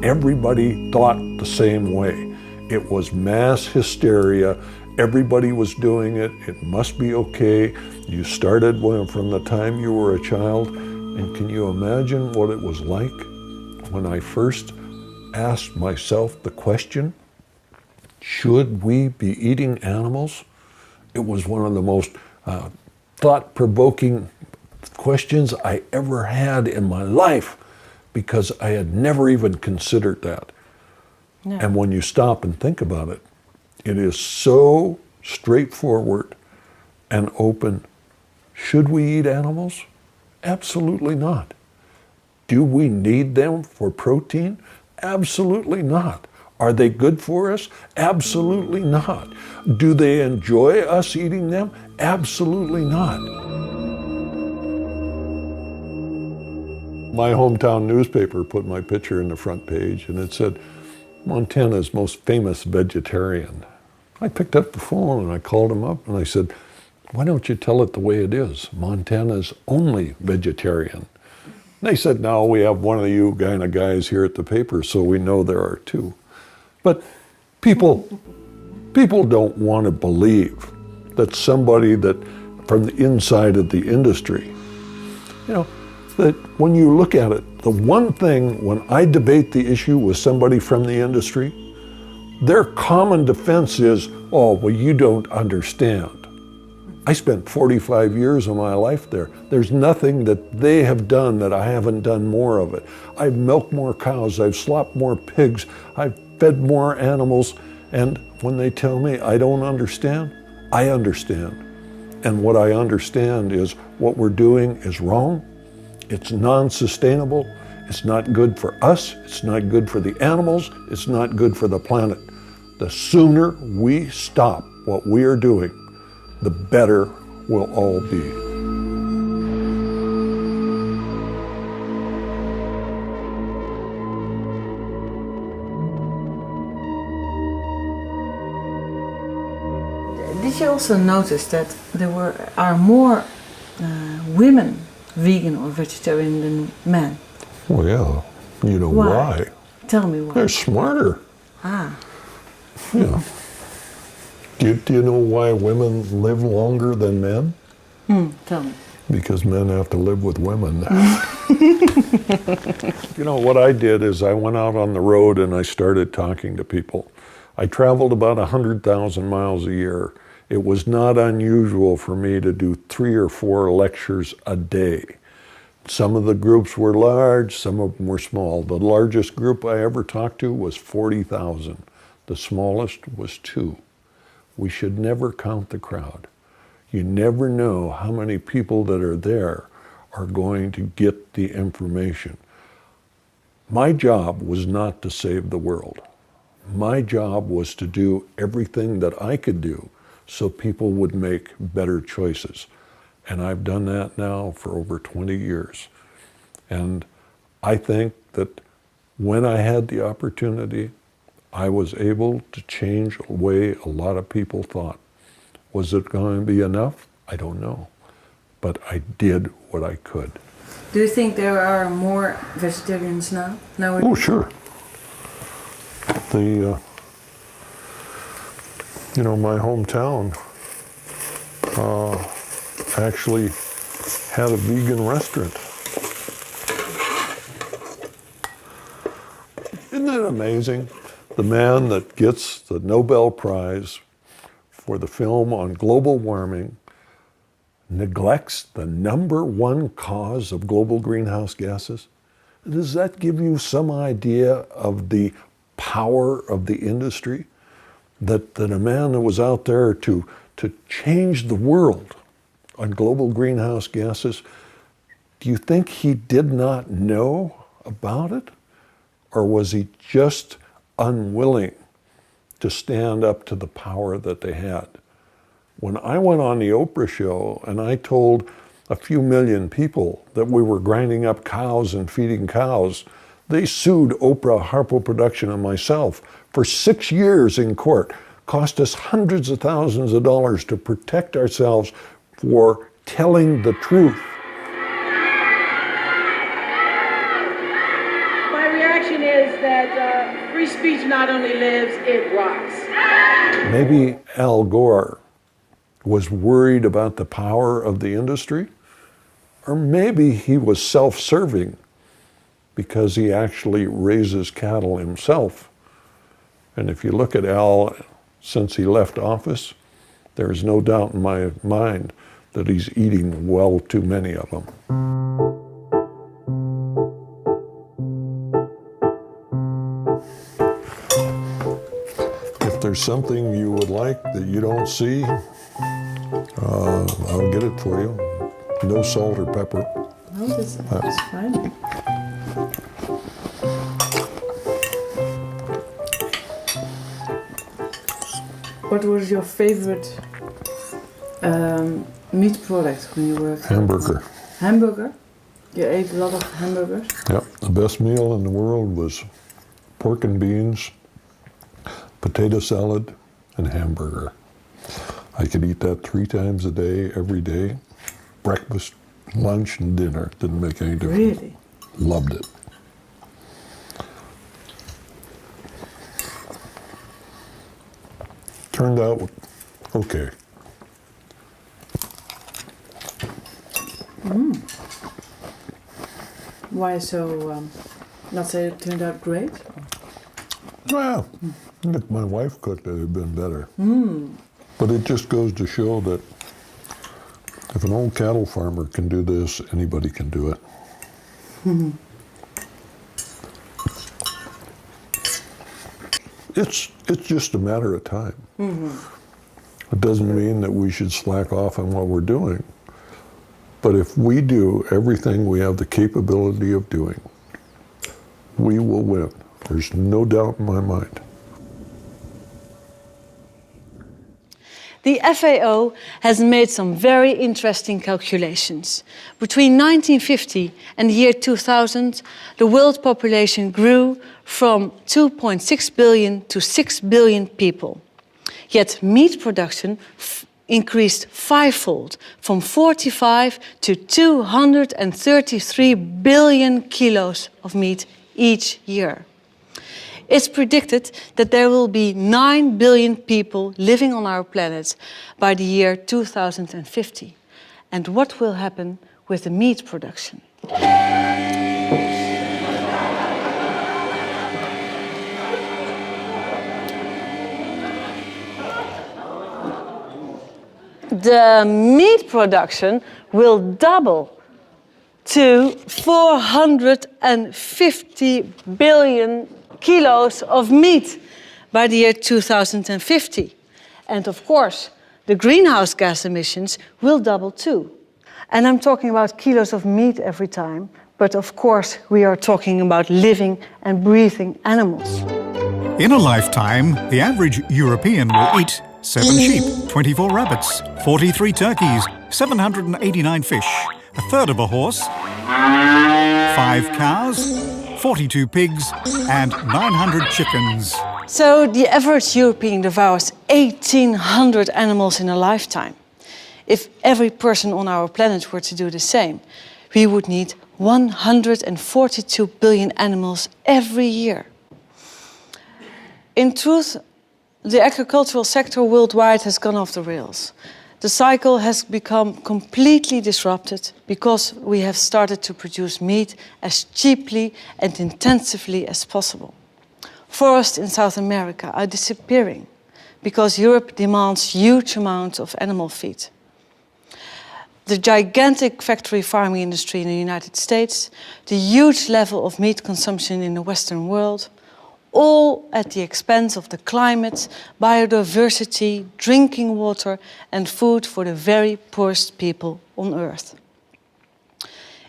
Everybody thought the same way. It was mass hysteria. Everybody was doing it. It must be okay. You started from the time you were a child. And can you imagine what it was like when I first asked myself the question, should we be eating animals? It was one of the most thought-provoking questions I ever had in my life, because I had never even considered that. No. And when you stop and think about it, it is so straightforward and open. Should we eat animals? Absolutely not. Do we need them for protein? Absolutely not. Are they good for us? Absolutely not. Do they enjoy us eating them? Absolutely not. My hometown newspaper put my picture in the front page, and it said, Montana's most famous vegetarian. I picked up the phone and I called him up and I said, why don't you tell it the way it is? Montana's only vegetarian. And they said, no, we have one of you kind of guys here at the paper, so we know there are two. But people don't want to believe that somebody that from the inside of the industry, you know, that when you look at it, the one thing when I debate the issue with somebody from the industry, their common defense is, oh, well, you don't understand. I spent 45 years of my life there. There's nothing that they have done that I haven't done more of it. I've milked more cows, I've slopped more pigs, I've fed more animals, and when they tell me I don't understand, I understand. And what I understand is what we're doing is wrong, it's non-sustainable, it's not good for us, it's not good for the animals, it's not good for the planet. The sooner we stop what we are doing, the better we'll all be. Did you also notice that there are more women vegan or vegetarian than men? Well, yeah. You know why? Tell me why. They're smarter. Ah. Yeah. Do you know why women live longer than men? Tell me. Because men have to live with women. You know, what I did is I went out on the road and I started talking to people. I traveled about 100,000 miles a year. It was not unusual for me to do 3 or 4 lectures a day. Some of the groups were large, some of them were small. The largest group I ever talked to was 40,000. The smallest was 2. We should never count the crowd. You never know how many people that are there are going to get the information. My job was not to save the world. My job was to do everything that I could do so people would make better choices. And I've done that now for over 20 years. And I think that when I had the opportunity, I was able to change the way a lot of people thought. Was it going to be enough? I don't know. But I did what I could. Do you think there are more vegetarians now? Oh, sure. You know, my hometown actually had a vegan restaurant. Isn't it amazing? The man that gets the Nobel Prize for the film on global warming neglects the #1 cause of global greenhouse gases? Does that give you some idea of the power of the industry? That a man that was out there to change the world on global greenhouse gases, do you think he did not know about it? Or was he just unwilling to stand up to the power that they had? When I went on the Oprah show and I told a few million people that we were grinding up cows and feeding cows, they sued Oprah, Harpo Production, and myself for 6 years in court. Cost us hundreds of thousands of dollars to protect ourselves for telling the truth. My reaction is that free speech not only lives, it rots. Maybe Al Gore was worried about the power of the industry, or maybe he was self-serving because he actually raises cattle himself. And if you look at Al, since he left office, there's no doubt in my mind that he's eating well too many of them. If there's something you would like that you don't see, I'll get it for you. No salt or pepper. No, that's fine. What was your favorite meat product when you were? Hamburger. Hamburger? You ate a lot of hamburgers? Yep. The best meal in the world was pork and beans, potato salad, and hamburger. I could eat that 3 times a day, every day. Breakfast, lunch, and dinner. Didn't make any difference. Really? Loved it. Turned out okay. Why so, not say it turned out great? Well, if my wife cooked it, it'd been better. But it just goes to show that if an old cattle farmer can do this, anybody can do it. It's just a matter of time. It doesn't mean that we should slack off on what we're doing. But if we do everything we have the capability of doing, we will win. There's no doubt in my mind. The FAO has made some very interesting calculations. Between 1950 and the year 2000, the world population grew from 2.6 billion to 6 billion people. Yet meat production increased fivefold, from 45 to 233 billion kilos of meat each year. It's predicted that there will be 9 billion people living on our planet by the year 2050. And what will happen with the meat production? The meat production will double to 450 billion kilos of meat by the year 2050. And of course, the greenhouse gas emissions will double too. And I'm talking about kilos of meat every time, but of course we are talking about living and breathing animals. In a lifetime, the average European will eat 7 sheep, 24 rabbits, 43 turkeys, 789 fish, a third of a horse, 5 cows, 42 pigs, and 900 chickens. So the average European devours 1,800 animals in a lifetime. If every person on our planet were to do the same, we would need 142 billion animals every year. In truth, the agricultural sector worldwide has gone off the rails. The cycle has become completely disrupted because we have started to produce meat as cheaply and intensively as possible. Forests in South America are disappearing because Europe demands huge amounts of animal feed. The gigantic factory farming industry in the United States, the huge level of meat consumption in the Western world, all at the expense of the climate, biodiversity, drinking water, and food for the very poorest people on Earth.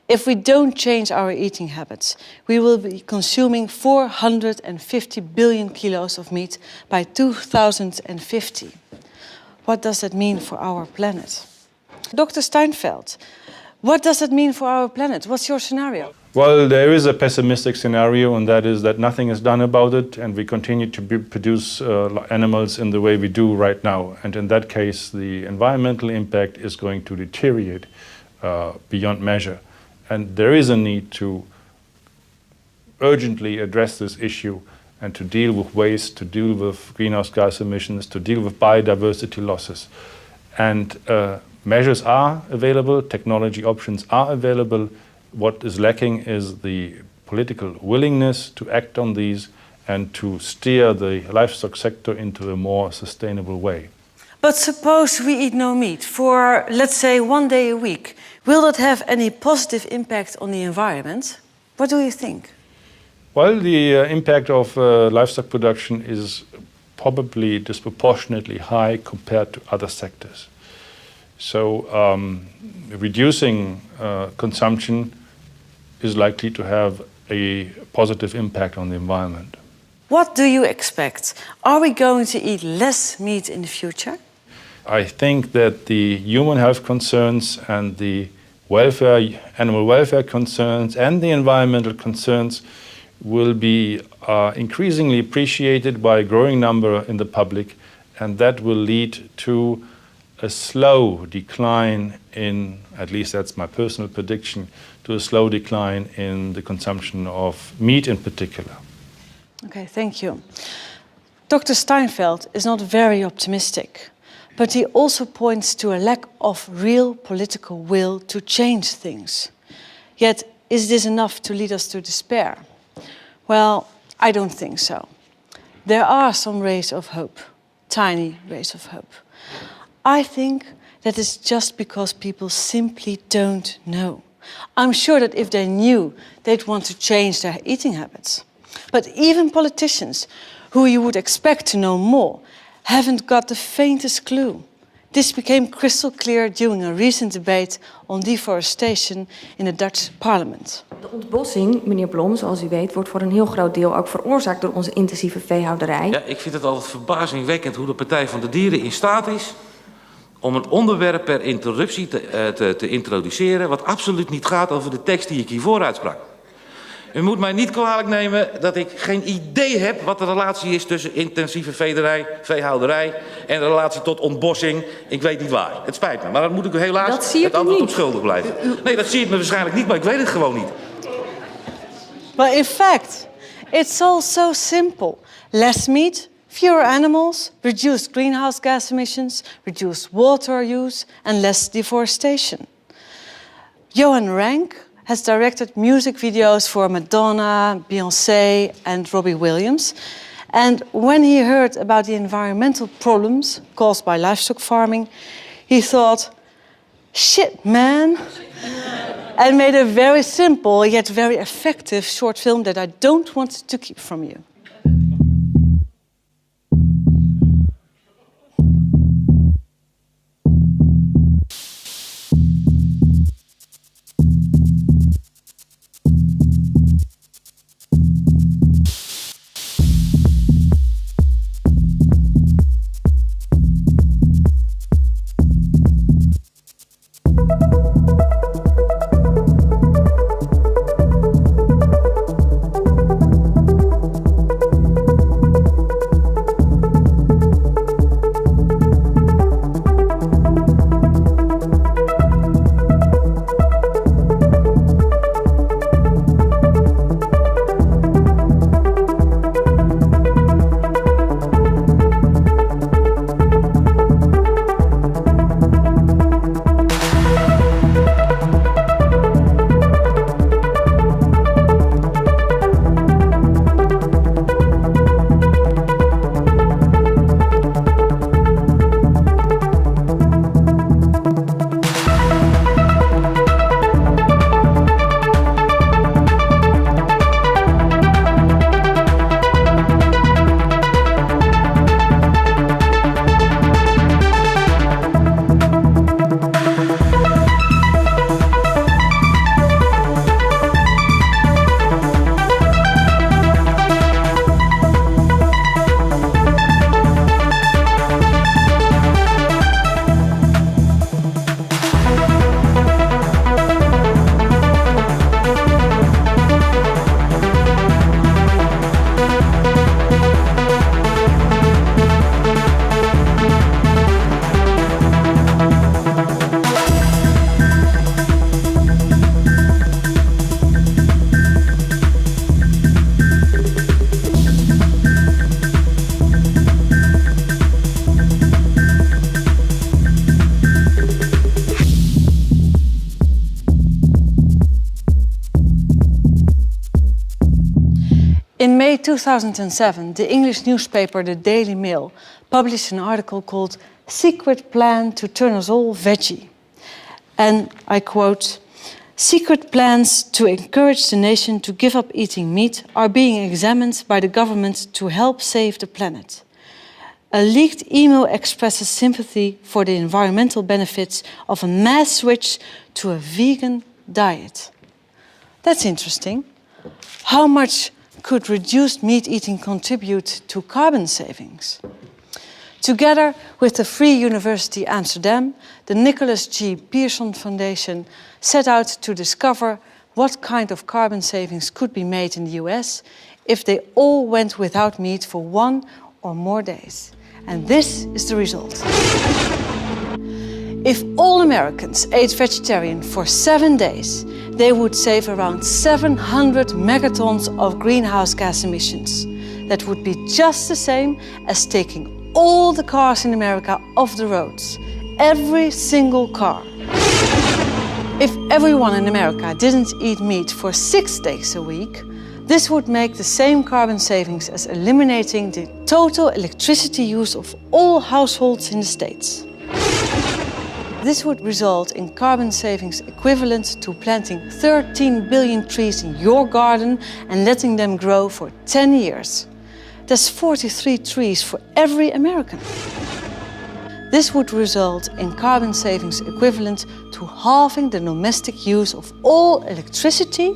If we don't change our eating habits, we will be consuming 450 billion kilos of meat by 2050. What does that mean for our planet? Dr. Steinfeld, what does it mean for our planet? What's your scenario? Well, there is a pessimistic scenario, and that is that nothing is done about it, and we continue to produce animals in the way we do right now. And in that case, the environmental impact is going to deteriorate beyond measure. And there is a need to urgently address this issue and to deal with waste, to deal with greenhouse gas emissions, to deal with biodiversity losses. And measures are available, technology options are available. What is lacking is the political willingness to act on these and to steer the livestock sector into a more sustainable way. But suppose we eat no meat for, let's say, 1 day a week. Will that have any positive impact on the environment? What do you think? Well, the impact of livestock production is probably disproportionately high compared to other sectors. So reducing consumption is likely to have a positive impact on the environment. What do you expect? Are we going to eat less meat in the future? I think that the human health concerns and the welfare, animal welfare concerns and the environmental concerns will be increasingly appreciated by a growing number in the public, and that will lead to a slow decline in, at least that's my personal prediction, to a slow decline in the consumption of meat in particular. Okay, thank you. Dr. Steinfeld is not very optimistic, but he also points to a lack of real political will to change things. Yet, is this enough to lead us to despair? Well, I don't think so. There are some rays of hope, tiny rays of hope. I think that is just because people simply don't know. I'm sure that if they knew, they'd want to change their eating habits. But even politicians, who you would expect to know more, haven't got the faintest clue. This became crystal clear during a recent debate on deforestation in the Dutch parliament. De ontbossing, meneer Blom, zoals u weet, wordt voor een heel groot deel ook veroorzaakt door onze intensieve veehouderij. Ja, ik vind het altijd verbazingwekkend hoe de Partij van de Dieren in staat is om een onderwerp per interruptie te introduceren wat absoluut niet gaat over de tekst die ik hiervoor uitsprak. U moet mij niet kwalijk nemen dat ik geen idee heb wat de relatie is tussen intensieve veehouderij en de relatie tot ontbossing. Ik weet niet waar. Het spijt me, maar dan moet ik u helaas het antwoord op schuldig blijven. Nee, dat zie ik me waarschijnlijk niet, maar ik weet het gewoon niet. Well, in fact, it's all so simple. Less meat, fewer animals, reduced greenhouse gas emissions, reduced water use, and less deforestation. Johan Rank has directed music videos for Madonna, Beyoncé, and Robbie Williams. And when he heard about the environmental problems caused by livestock farming, he thought, shit, man. And made a very simple yet very effective short film that I don't want to keep from you. In May 2007, the English newspaper The Daily Mail published an article called "Secret Plan to Turn Us All Veggie." And I quote, "Secret plans to encourage the nation to give up eating meat are being examined by the government to help save the planet. A leaked email expresses sympathy for the environmental benefits of a mass switch to a vegan diet." That's interesting. How much could reduced meat eating contribute to carbon savings? Together with the Free University Amsterdam, the Nicholas G. Pearson Foundation set out to discover what kind of carbon savings could be made in the US if they all went without meat for 1 or more days. And this is the result. If all Americans ate vegetarian for 7 days, they would save around 700 megatons of greenhouse gas emissions. That would be just the same as taking all the cars in America off the roads. Every single car. If everyone in America didn't eat meat for 6 days a week, this would make the same carbon savings as eliminating the total electricity use of all households in the States. This would result in carbon savings equivalent to planting 13 billion trees in your garden and letting them grow for 10 years. That's 43 trees for every American. This would result in carbon savings equivalent to halving the domestic use of all electricity,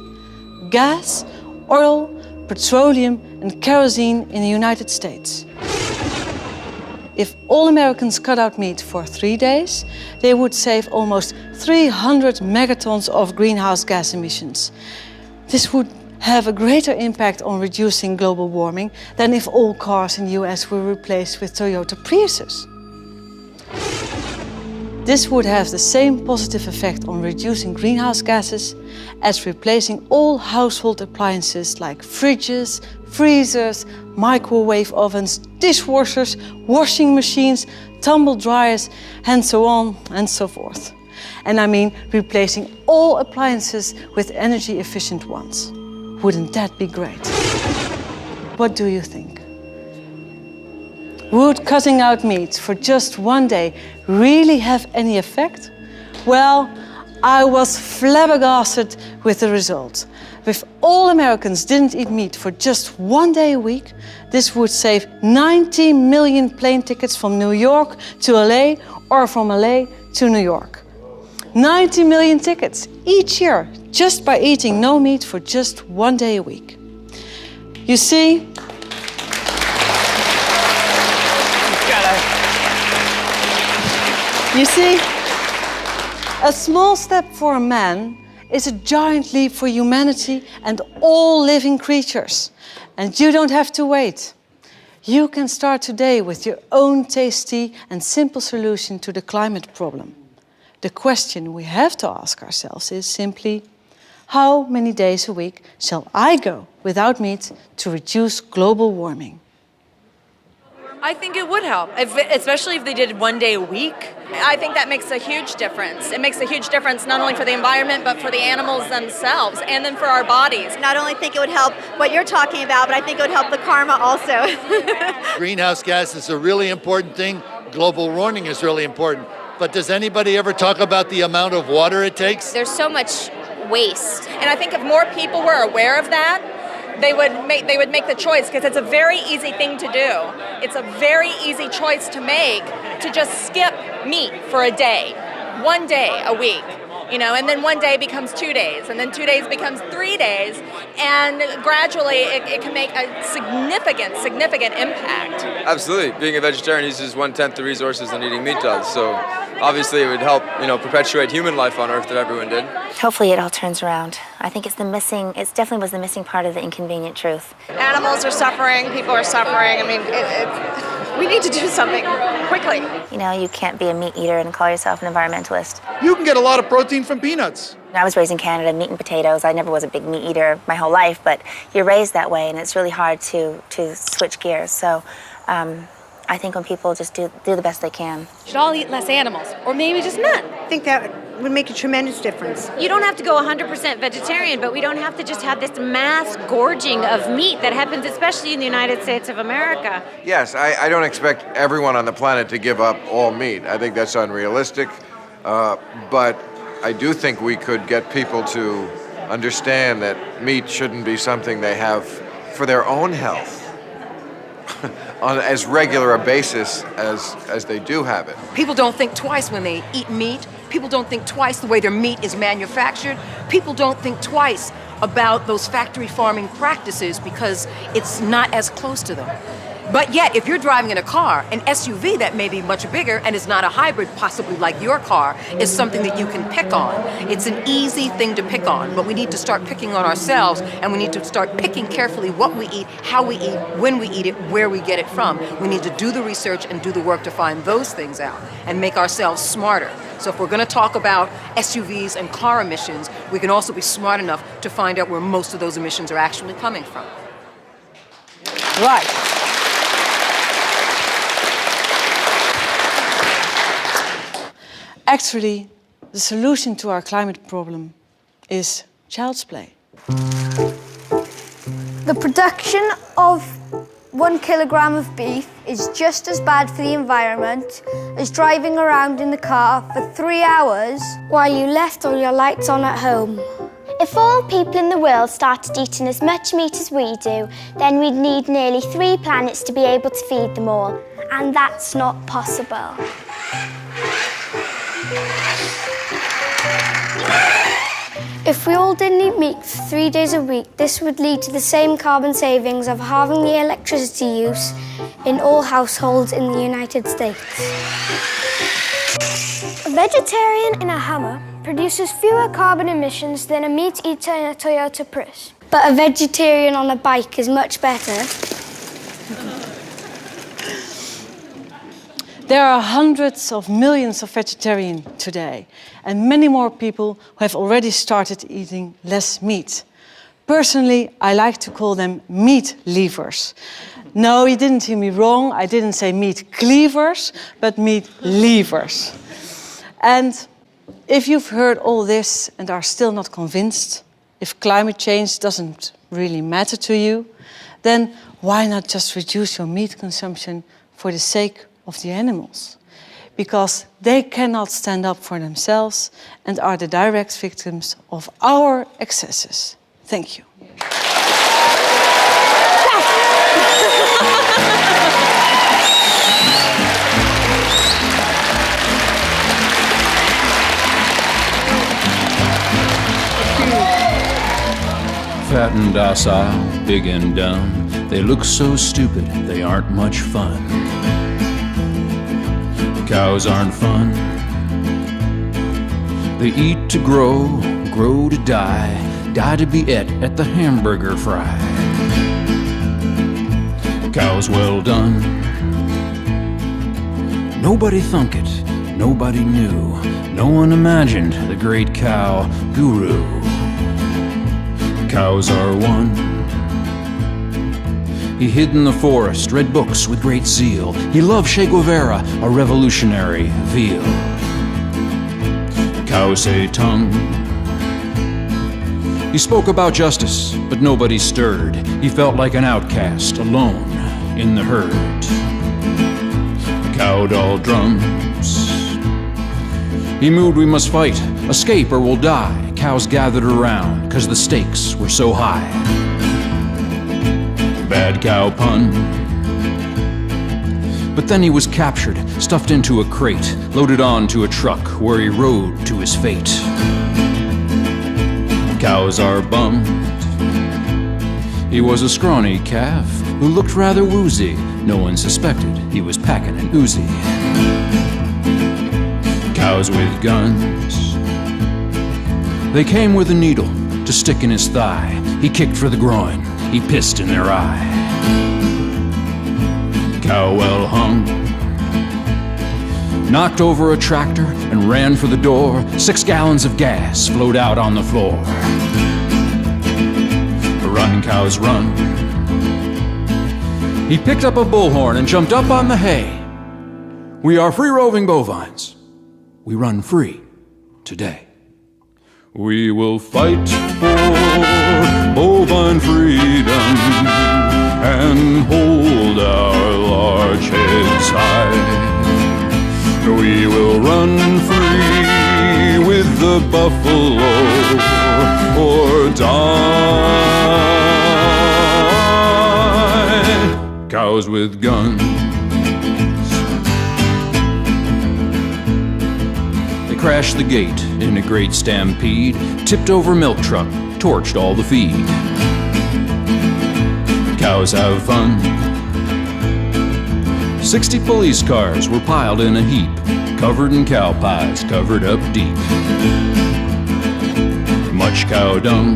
gas, oil, petroleum and kerosene in the United States. If all Americans cut out meat for 3 days, they would save almost 300 megatons of greenhouse gas emissions. This would have a greater impact on reducing global warming than if all cars in the US were replaced with Toyota Priuses. This would have the same positive effect on reducing greenhouse gases as replacing all household appliances like fridges, freezers, microwave ovens, dishwashers, washing machines, tumble dryers, and so on and so forth. And I mean replacing all appliances with energy efficient ones. Wouldn't that be great? What do you think? Would cutting out meat for just 1 day really have any effect? Well, I was flabbergasted with the result. If all Americans didn't eat meat for just 1 day a week, this would save 90 million plane tickets from New York to LA or from LA to New York. 90 million tickets each year just by eating no meat for just 1 day a week. You see, a small step for a man is a giant leap for humanity and all living creatures. And you don't have to wait. You can start today with your own tasty and simple solution to the climate problem. The question we have to ask ourselves is simply, how many days a week shall I go without meat to reduce global warming? I think it would help, especially if they did 1 day a week. I think that makes a huge difference. It makes a huge difference not only for the environment, but for the animals themselves, and then for our bodies. Not only think it would help what you're talking about, but I think it would help the karma also. Greenhouse gas is a really important thing. Global warming is really important. But does anybody ever talk about the amount of water it takes? There's so much waste. And I think if more people were aware of that, they would make the choice, because it's a very easy thing to do. It's a very easy choice to make, to just skip meat for a day, 1 day a week, and then 1 day becomes 2 days, and then 2 days becomes 3 days, and gradually it can make a significant impact. Absolutely. Being a vegetarian uses 1/10 the resources than eating meat does, so obviously it would help, perpetuate human life on Earth if everyone did. Hopefully it all turns around. I think it definitely was the missing part of the inconvenient truth. Animals are suffering, people are suffering. I mean, we need to do something quickly. You can't be a meat eater and call yourself an environmentalist. You can get a lot of protein from peanuts. I was raised in Canada, meat and potatoes. I never was a big meat eater my whole life, but you're raised that way, and it's really hard to switch gears. So I think when people just do the best they can. Should all eat less animals, or maybe just none. I think that would make a tremendous difference. You don't have to go 100% vegetarian, but we don't have to just have this mass gorging of meat that happens especially in the United States of America. Yes, I don't expect everyone on the planet to give up all meat. I think that's unrealistic, but I do think we could get people to understand that meat shouldn't be something they have for their own health on as regular a basis as they do have it. People don't think twice when they eat meat. People don't think twice the way their meat is manufactured. People don't think twice about those factory farming practices because it's not as close to them. But yet, if you're driving in a car, an SUV that may be much bigger and is not a hybrid, possibly like your car, is something that you can pick on. It's an easy thing to pick on, but we need to start picking on ourselves, and we need to start picking carefully what we eat, how we eat, when we eat it, where we get it from. We need to do the research and do the work to find those things out and make ourselves smarter. So if we're going to talk about SUVs and car emissions, we can also be smart enough to find out where most of those emissions are actually coming from. Right. Actually, the solution to our climate problem is child's play. The production of 1 kilogram of beef is just as bad for the environment as driving around in the car for 3 hours while you left all your lights on at home. If all people in the world started eating as much meat as we do, then we'd need nearly 3 planets to be able to feed them all. And that's not possible. If we all didn't eat meat for 3 days a week, this would lead to the same carbon savings of halving the electricity use in all households in the United States. A vegetarian in a Hummer produces fewer carbon emissions than a meat eater in a Toyota Prius. But a vegetarian on a bike is much better. There are hundreds of millions of vegetarians today, and many more people who have already started eating less meat. Personally, I like to call them meat leavers. No, you didn't hear me wrong. I didn't say meat cleavers, but meat leavers. And if you've heard all this and are still not convinced, if climate change doesn't really matter to you, then why not just reduce your meat consumption for the sake of the animals? Because they cannot stand up for themselves and are the direct victims of our excesses. Thank you. Fat and docile, big and dumb, they look so stupid, they aren't much fun. Cows aren't fun. They eat to grow, grow to die, die to be et at the hamburger fry. Cows well done. Nobody thunk it, nobody knew, no one imagined the great cow guru. Cows are one. He hid in the forest, read books with great zeal. He loved Che Guevara, a revolutionary veal. Cows say tongue. He spoke about justice, but nobody stirred. He felt like an outcast, alone in the herd. Cow doll drums. He moved, we must fight, escape or we'll die. Cows gathered around, 'cause the stakes were so high. Bad cow pun. But then he was captured, stuffed into a crate, loaded onto a truck where he rode to his fate. Cows are bummed. He was a scrawny calf who looked rather woozy. No one suspected he was packing an Uzi. Cows with guns. They came with a needle to stick in his thigh. He kicked for the groin. He pissed in their eye. Cow well hung. Knocked over a tractor and ran for the door. 6 gallons of gas flowed out on the floor. Run, cows, run. He picked up a bullhorn and jumped up on the hay. We are free-roving bovines. We run free today. We will fight for bovine freedom and hold our large heads high. We will run free with the buffalo or die. Cows with guns. Crashed the gate in a great stampede, tipped over milk truck, torched all the feed. Cows have fun. 60 police cars were piled in a heap, covered in cow pies, covered up deep. Much cow dung.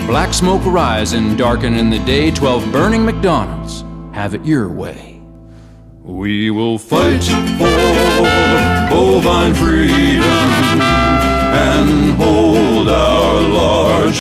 Black smoke rising, darkening the day. 12 burning McDonald's. Have it your way. We will fight for bovine freedom.